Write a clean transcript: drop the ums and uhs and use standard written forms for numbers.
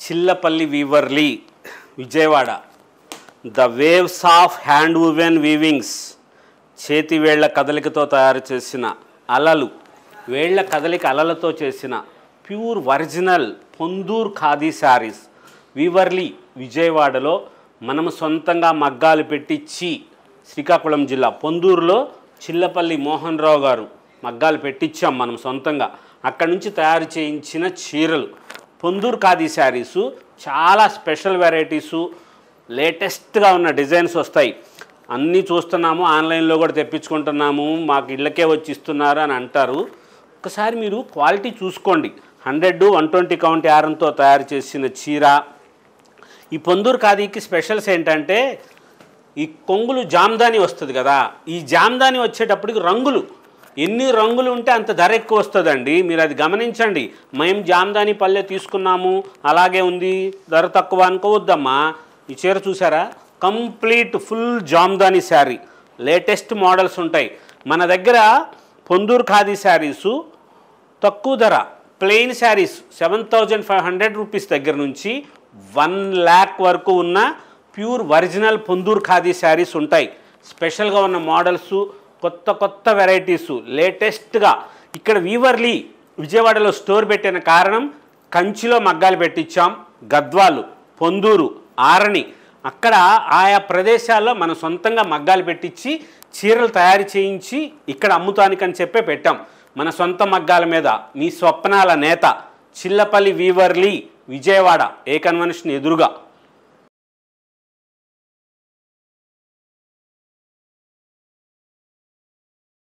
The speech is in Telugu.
చిల్లపల్లి వీవర్లీ Vijayawada. The waves of hand woven weavings, చేతి వేళ్ల కదలికతో తయారు చేసిన అలలు, వేళ్ల కదలిక అలలతో చేసిన ప్యూర్ ఒరిజినల్ పొందూర్ ఖాదీ శారీస్. వీవర్లీ విజయవాడలో మనము సొంతంగా మగ్గాలు పెట్టించి, శ్రీకాకుళం జిల్లా పొందూరులో చిల్లపల్లి మోహన్ రావు గారు మగ్గాలు పెట్టించాం మనం సొంతంగా. అక్కడి నుంచి తయారు చేయించిన చీరలు పొందూర్ ఖాదీ శారీసు. చాలా స్పెషల్ వెరైటీసు, లేటెస్ట్గా ఉన్న డిజైన్స్ వస్తాయి. అన్నీ చూస్తున్నాము, ఆన్లైన్లో కూడా తెప్పించుకుంటున్నాము, మాకు ఇళ్ళకే వచ్చి ఇస్తున్నారు అని అంటారు. ఒకసారి మీరు క్వాలిటీ చూసుకోండి. 100, 120 కౌంట్ యారంతో తయారు చేసిన చీర. ఈ పొందూర్ ఖాదీకి స్పెషల్స్ ఏంటంటే, ఈ కొంగులు జామ్దాని వస్తుంది కదా, ఈ జామ్దాని వచ్చేటప్పటికి రంగులు, ఎన్ని రంగులు ఉంటే అంత ధర ఎక్కువ వస్తుందండి. మీరు అది గమనించండి. మేము జామ్దాని పల్లె తీసుకున్నాము, అలాగే ఉంది, ధర తక్కువ అనుకోవద్దమ్మా. ఈ చీర చూసారా, complete full Jamdani sari, latest models ఉంటాయి మన దగ్గర. పొందూర్ ఖాదీ శారీసు తక్కువ ధర, ప్లెయిన్ శారీస్ 7,500 రూపీస్ దగ్గర నుంచి 1 lakh వరకు ఉన్న ప్యూర్ ఒరిజినల్ పొందూర్ ఖాదీ శారీస్ ఉంటాయి. స్పెషల్గా ఉన్న మోడల్స్, కొత్త కొత్త వెరైటీసు, లేటెస్ట్గా. ఇక్కడ వీవర్లీ విజయవాడలో స్టోర్ పెట్టిన కారణం, కంచిలో మగ్గాలు పెట్టించాం, గద్వాలు, పొందూరు, ఆరణి, అక్కడ ఆయా ప్రదేశాల్లో మనం సొంతంగా మగ్గాలు పెట్టించి చీరలు తయారు చేయించి ఇక్కడ అమ్ముతానికని చెప్పే పెట్టాం. మన సొంత మగ్గాల మీద మీ స్వప్నాల నేత చిల్లపల్లి వీవర్లీ విజయవాడ, ఏ కన్వెన్షన్ ఎదురుగా.